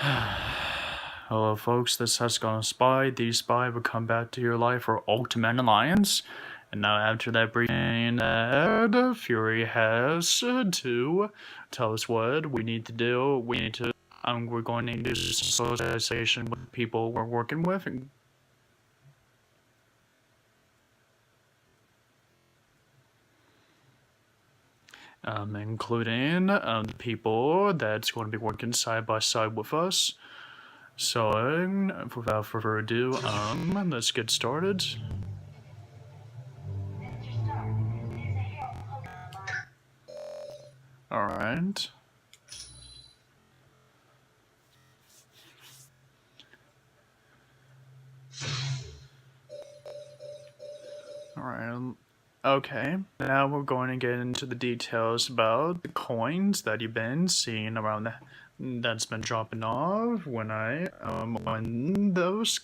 Hello folks, this has gone Spy. The Spy will come back to your life for Ultimate Alliance. And now after that briefing, Fury has to tell us what we need to do. We're going to do socialization with people we're working with. Including the people that's going to be working side by side with us. So, without further ado, let's get started. Alright. Alright. Okay, now we're going to get into the details about the coins that you've been seeing around that's been dropping off when those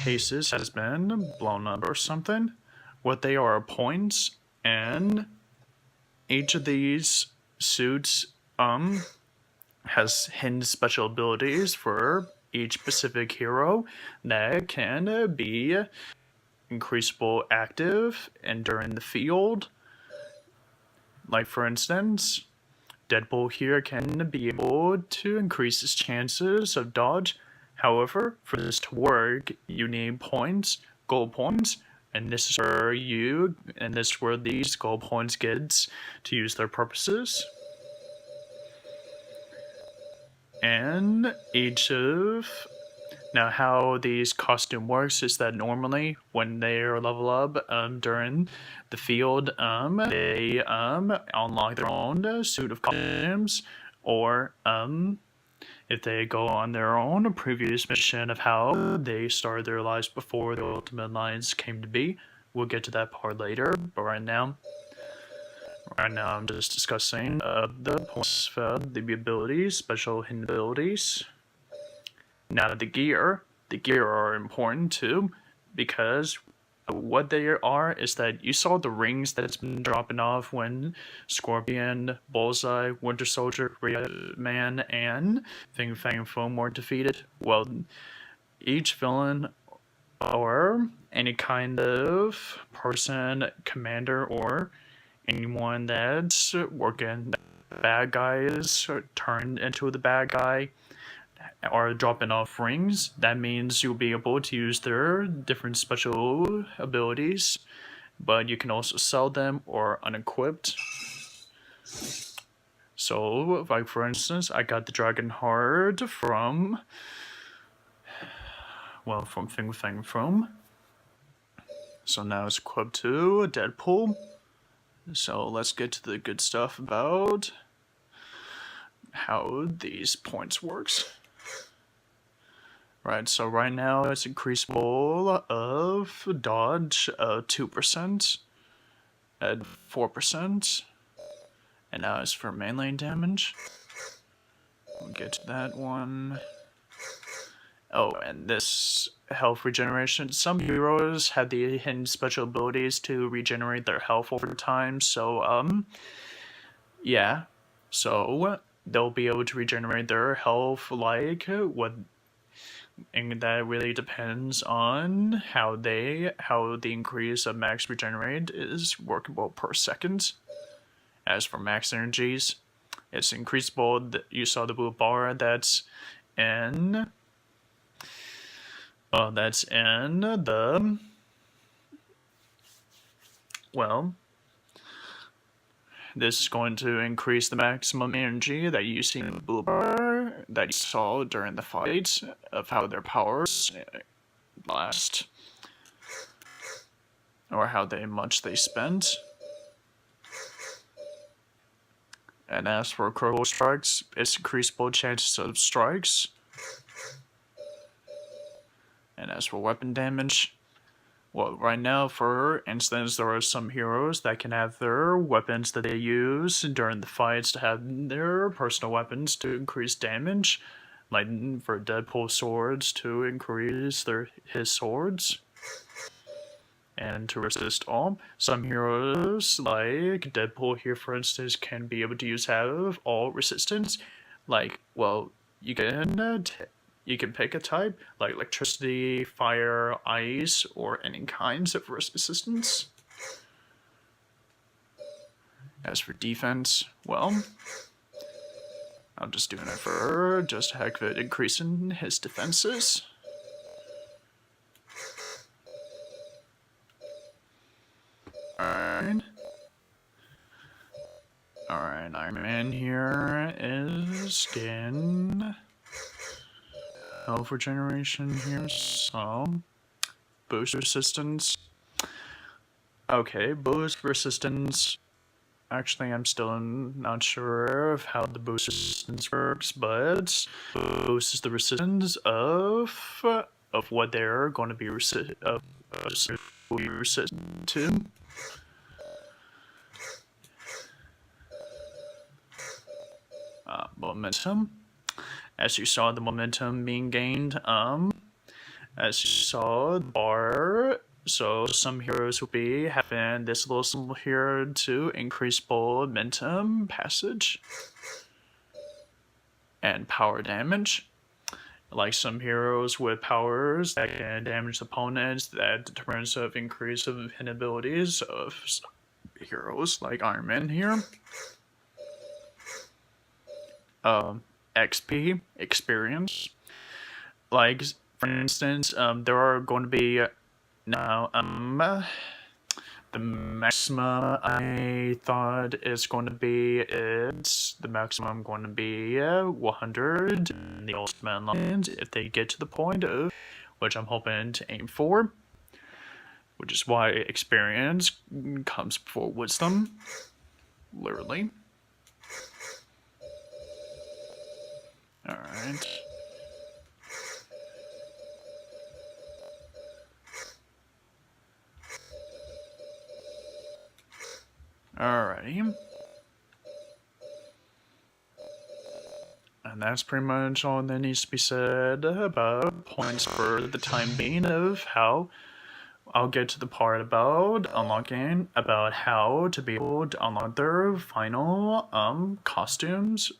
cases has been blown up or something. What they are points, and each of these suits has hidden special abilities for each specific hero that can be increasable active and during the field. Like for instance, Deadpool here can be able to increase his chances of dodge. However, for this to work, you need points, gold points, and this is where these gold points get to use their purposes. And now how these costume works is that normally when they level up during the field, they unlock their own suit of costumes, or if they go on their own previous mission of how they started their lives before the Ultimate Alliance came to be. We'll get to that part later, but right now I'm just discussing the points of the abilities, special hidden abilities. Now the gear are important too, because what they are is that you saw the rings that's been dropping off when Scorpion, Bullseye, Winter Soldier, Red Man, and Fin Fang Foom were defeated. Well, each villain or any kind of person, commander, or anyone that's working bad guys turned into the bad guy are dropping off rings. That means you'll be able to use their different special abilities, but you can also sell them or unequipped. So, like for instance, I got the Dragon Heart from Fin Fang Foom. So now it's equipped to Deadpool. So let's get to the good stuff about how these points works. Right, so right now it's increasable of dodge 2% at 4%. And now it's for main lane damage. We'll get to that one. Oh, and this health regeneration. Some heroes have the hidden special abilities to regenerate their health over time, so, yeah. So, they'll be able to regenerate their health like what, and that really depends on how the increase of max regenerate is workable per second. As for max energies, it's increasable. You saw the blue bar that's in the, well, this is going to increase the maximum energy that you see in the blue bar that you saw during the fight of how their powers last, or how much they spent. And as for critical strikes, it's increasable chances of strikes. And as for weapon damage, well, right now, for instance, there are some heroes that can have their weapons that they use during the fights to have their personal weapons to increase damage. Like for Deadpool swords to increase his swords. And to resist all. Some heroes, like Deadpool here for instance, can be able to have all resistance. Like, well, you can pick a type like electricity, fire, ice, or any kinds of resistance. As for defense, well, I'm just doing it for just a heck of it, increasing his defenses. Alright. Alright, Iron Man here is getting health regeneration here, so boost resistance. Okay, boost resistance. Actually, I'm still not sure of how the boost resistance works, but boosts the resistance of what they're going to be resistant to. Momentum. As you saw the momentum being gained, as you saw the bar, so some heroes will be having this little symbol here to increase momentum, passage, and power damage. Like some heroes with powers that can damage opponents, that determines of increase of hit abilities of heroes like Iron Man here. XP, experience. Like, for instance, there are going to be now, the maximum I thought is going to be, the maximum going to be 100 in the Ultimate Alliance if they get to the point of, which I'm hoping to aim for, which is why experience comes before wisdom, literally. Alright. Alrighty. And that's pretty much all that needs to be said about points for the time being of how I'll get to the part about unlocking, about how to be able to unlock their final costumes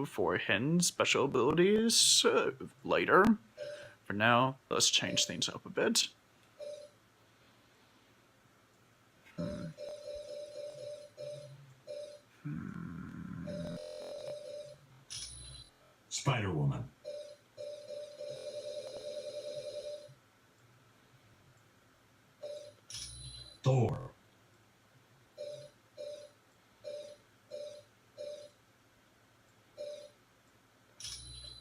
for hidden special abilities later. For now, let's change things up a bit. Spider-Woman. Thor.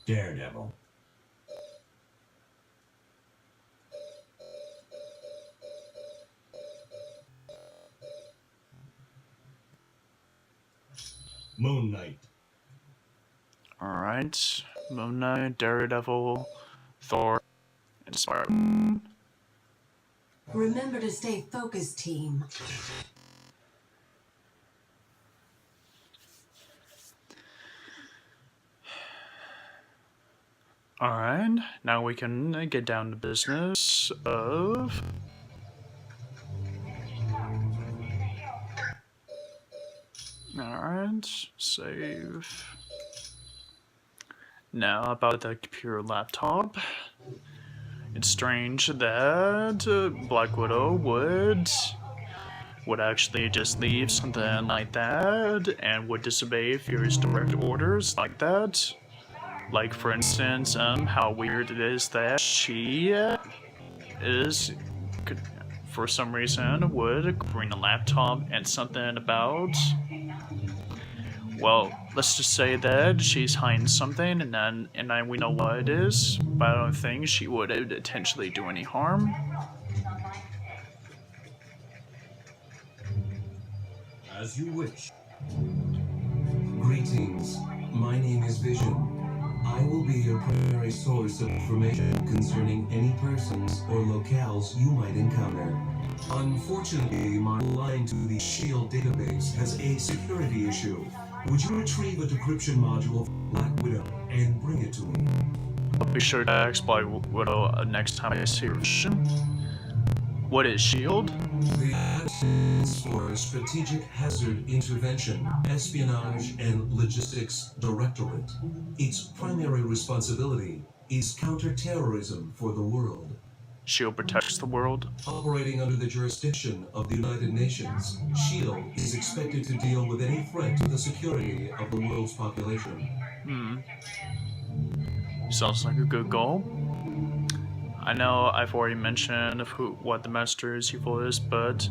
Daredevil. Moon Knight. Alright, Moon Knight, Daredevil, Thor, and Spider-Man. Remember to stay focused, team. Alright, now we can get down to business of... Alright, save. Now about the computer laptop. It's strange that Black Widow would actually just leave something like that and would disobey Fury's direct orders like that. Like, for instance, how weird it is that she for some reason, would bring a laptop and something about... Well, let's just say that she's hiding something, and we know what it is, but I don't think she would intentionally do any harm. As you wish. Greetings. My name is Vision. I will be your primary source of information concerning any persons or locales you might encounter. Unfortunately, my line to the SHIELD database has a security issue. Would you retrieve a decryption module from Black Widow and bring it to me? I'll be sure to ask Black Widow next time I see her. What is SHIELD? The stands for Strategic Hazard Intervention, Espionage, and Logistics Directorate. Its primary responsibility is counterterrorism for the world. SHIELD protects the world. Operating under the jurisdiction of the United Nations, SHIELD is expected to deal with any threat to the security of the world's population. Sounds like a good goal. I know I've already mentioned what the Masters of Evil is, but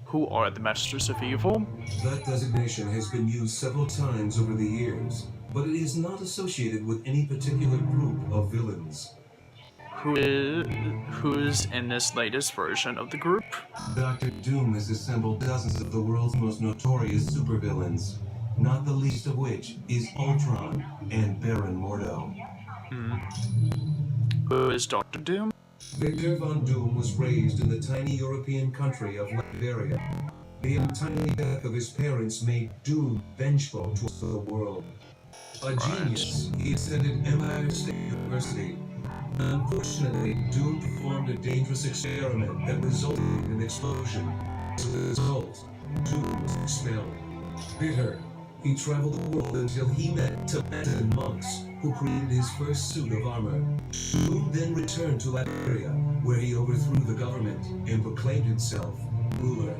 who are the Masters of Evil? That designation has been used several times over the years, but it is not associated with any particular group of villains. Who is in this latest version of the group? Dr. Doom has assembled dozens of the world's most notorious supervillains, not the least of which is Ultron and Baron Mordo. Who is Dr. Doom? Victor Von Doom was raised in the tiny European country of Latveria. The untimely death of his parents made Doom vengeful towards the world. A genius, he attended Empire State University. Unfortunately, Doom performed a dangerous experiment that resulted in an explosion. As a result, Doom was expelled. Bitter, he traveled the world until he met Tibetan monks who created his first suit of armor. Doom then returned to Latveria, where he overthrew the government and proclaimed himself ruler.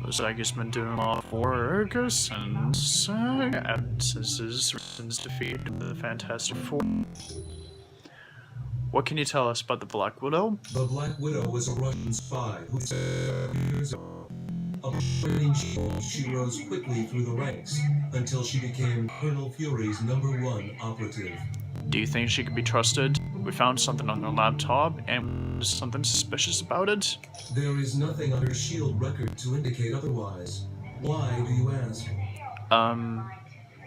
Looks like he's been doing a lot of work since his defeat of the Fantastic Four. What can you tell us about the Black Widow? The Black Widow was a Russian spy who years ago. Upon she rose quickly through the ranks until she became Colonel Fury's #1 operative. Do you think she could be trusted? We found something on her laptop and there's something suspicious about it. There is nothing on her SHIELD record to indicate otherwise. Why do you ask?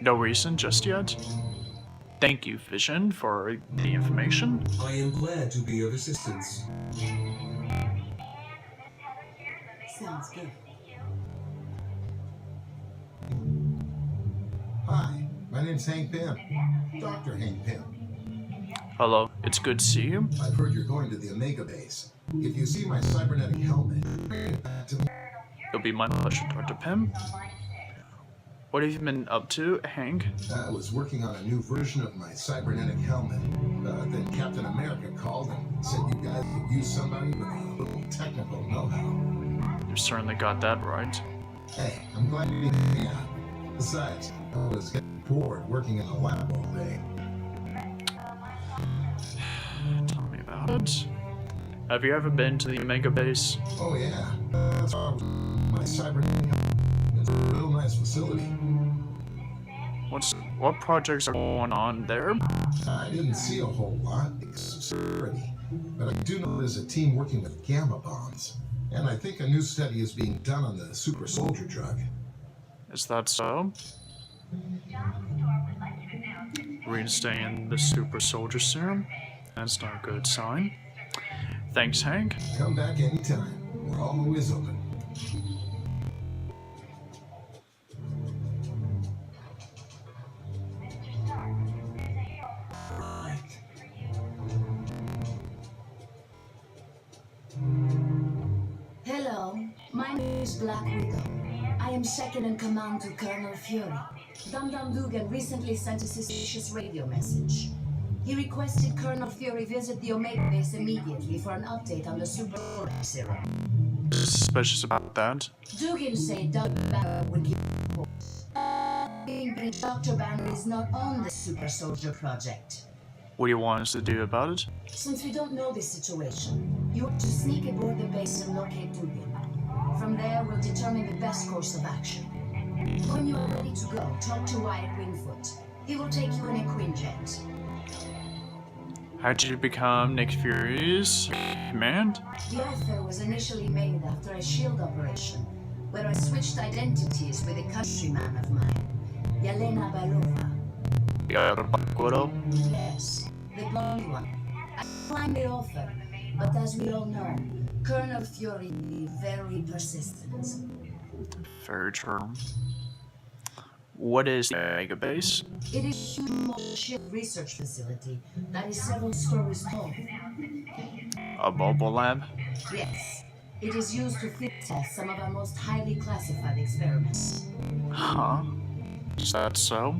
No reason just yet. Thank you, Vision, for the information. I am glad to be of assistance. Sounds good. Hi, my name's Hank Pym. Dr. Hank Pym. Hello, it's good to see you. I've heard you're going to the Omega base. If you see my cybernetic helmet, bring it back to me. It'll be my pleasure, Dr. Pym. What have you been up to, Hank? I was working on a new version of my cybernetic helmet. Then Captain America called and said you guys could use somebody with a little technical know-how. You certainly got that right. Hey, I'm glad you didn't me out. Besides, I was getting bored working in the lab all day. Tell me about it. Have you ever been to the Omega base? Oh yeah, that's why I was my cybernetic helmet. It's a real nice facility. What projects are going on there? I didn't see a whole lot, except security. But I do know there's a team working with gamma bombs. And I think a new study is being done on the super soldier drug. Is that so? Reinstating the super soldier serum? That's not a good sign. Thanks, Hank. Come back anytime. We're always open. Hello, my name is Black Widow. I am second in command to Colonel Fury. Dum Dum Dugan recently sent a suspicious radio message. He requested Colonel Fury visit the Omega base immediately for an update on the super serum. Suspicious about that. Dugan said Dr. Banner would give reports. Dr. Banner is not on the super soldier project. What do you want us to do about it? Since we don't know the situation, you are to sneak aboard the base and locate Dugan. From there, we'll determine the best course of action. When you are ready to go, talk to Wyatt Wingfoot. He will take you in a Quinjet. How did you become Nick Fury's command? The offer was initially made after a SHIELD operation, where I switched identities with a countryman of mine, Yelena Belova. Yeah, Black Widow. Yes, the blonde one. I declined the offer, but as we all know, Colonel Fury is very persistent. Very true. What is the Omega base? It is a huge ship research facility that is several stories tall. A mobile lab? Yes, it is used to field test some of our most highly classified experiments. Huh? Is that so?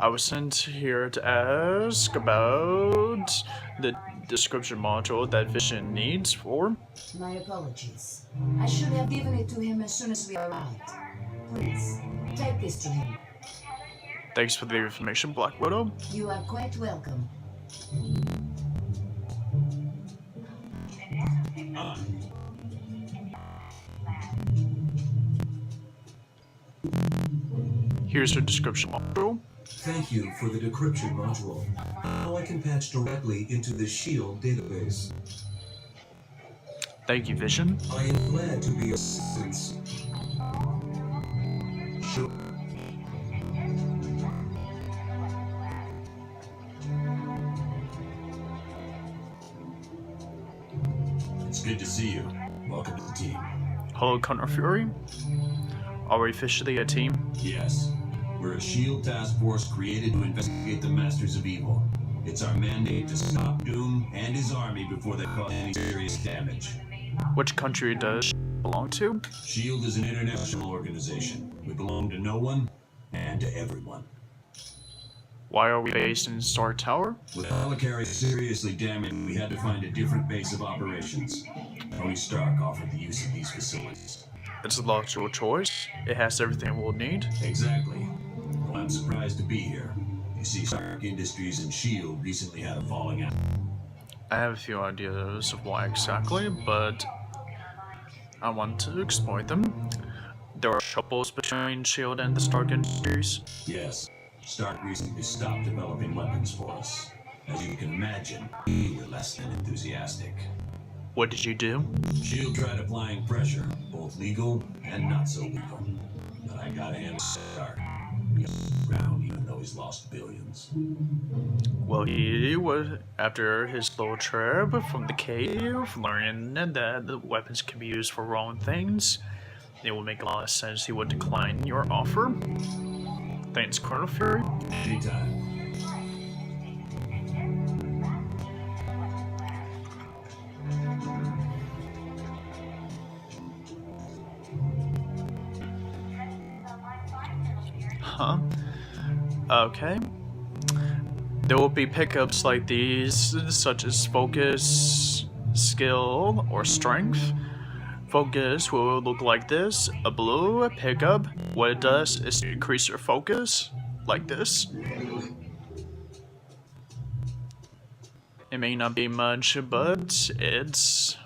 I was sent here to ask about the description module that Vision needs for. My apologies. I should have given it to him as soon as we arrived. Please, take this to him. Thanks for the information, Black Widow. You are quite welcome. Here's your description module. Thank you for the decryption module. Now I can patch directly into the SHIELD database. Thank you, Vision. I am glad to be of assistance. Sure. It's good to see you. Welcome to the team. Hello, Connor Fury. Are we officially a team? Yes, we're a SHIELD task force created to investigate the Masters of Evil. It's our mandate to stop Doom and his army before they cause any serious damage. Which country does she belong to? SHIELD is an international organization. We belong to no one and to everyone. Why are we based in Star Tower? With Helicarrier seriously damaged, we had to find a different base of operations. Tony Stark offered the use of these facilities. It's a logical choice. It has everything we'll need. Exactly. Well, I'm surprised to be here. You see, Stark Industries and SHIELD recently had a falling out. I have a few ideas of why exactly, but I want to exploit them. There are troubles between SHIELD and the Stark Industries. Yes, Stark recently stopped developing weapons for us. As you can imagine, we were less than enthusiastic. What did you do? SHIELD tried applying pressure, both legal and not so legal. But I gotta hand Stark. He's around even though he's lost billions. Well, he was, after his little trip from the cave, learning that the weapons can be used for wrong things, it would make a lot of sense he would decline your offer. Thanks, Colonel Fury. Anytime. Huh? Okay. There will be pickups like these, such as focus, skill, or strength. Focus will look like this. A blue pickup, what it does is to increase your focus, like this. It may not be much, but it's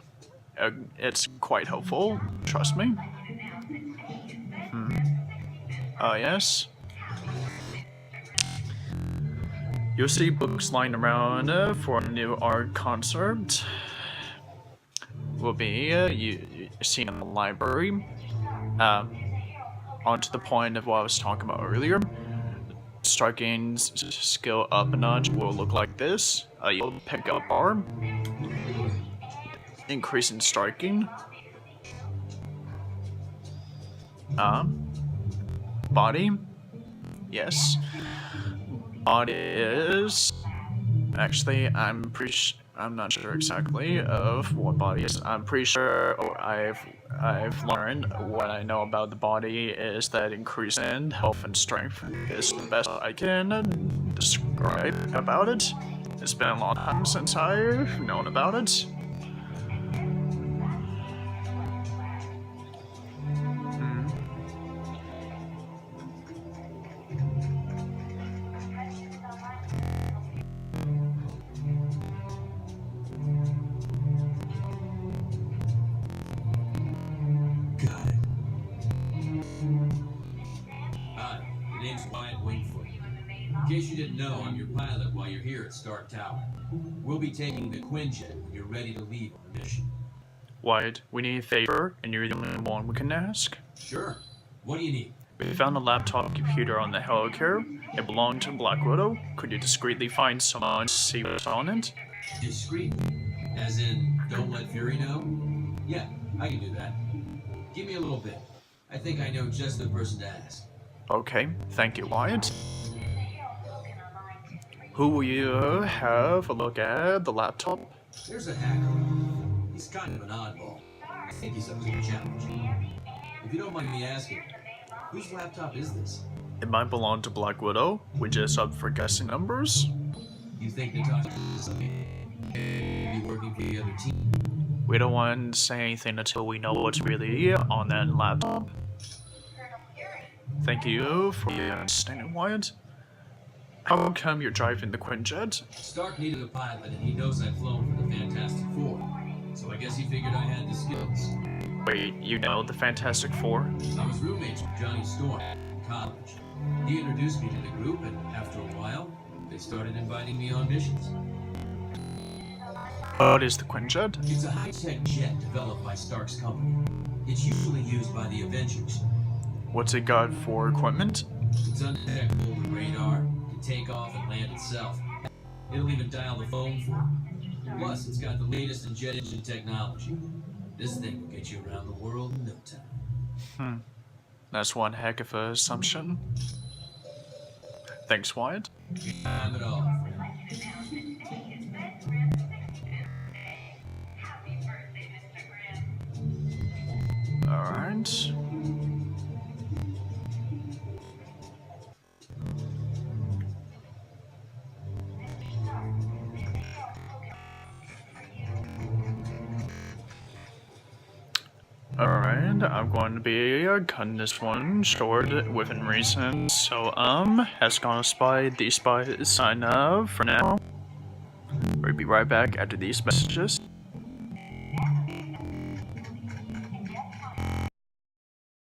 quite helpful, trust me. Yes. You'll see books lying around for a new art concert. Will be you seen in the library. On to the point of what I was talking about earlier. Striking skill up a notch will look like this. A yellow pickup bar. Increase in striking. Body. Yes. Body is actually I'm not sure exactly of what body is. I'm pretty sure, or I've learned what I know about the body is that increase in health and strength is the best I can describe about it. It's been a long time since I've known about it. Got it. Hi, the name's Wyatt Wingfoot. In case you didn't know, I'm your pilot while you're here at Stark Tower. We'll be taking the Quinjet when you're ready to leave on the mission. Wyatt, we need a favor, and you're the only one we can ask. Sure. What do you need? We found a laptop computer on the Helicarrier. It belonged to Black Widow. Could you discreetly find someone to see what's on it? Discreet? As in, don't let Fury know? Yeah, I can do that. Give me a little bit. I think I know just the person to ask. Okay, thank you, Wyatt. Who will you have a look at the laptop? There's a hacker. He's kind of an oddball. I think he's up to a challenge. If you don't mind me asking, whose laptop is this? It might belong to Black Widow. We're just up for guessing numbers. You think Natasha may be working for the other team? We don't want to say anything until we know what's really on that laptop. Thank you for your understanding, Wyatt. How come you're driving the Quinjet? Stark needed a pilot, and he knows I've flown for the Fantastic Four. So I guess he figured I had the skills. Wait, you know the Fantastic Four? I was roommates with Johnny Storm in college. He introduced me to the group, and after a while, they started inviting me on missions. What is the Quinjet? It's a high-tech jet developed by Stark's company. It's usually used by the Avengers. What's it got for equipment? It's undetectable with radar, can take off and land itself. It'll even dial the phone for you. Plus, it's got the latest in jet engine technology. This thing will get you around the world in no time. That's one heck of an assumption. Thanks, Wyatt. Time it all. Alright. Alright, I'm going to be cutting this one short within reason. So, has gone spy, the spy sign up for now. We'll be right back after these messages.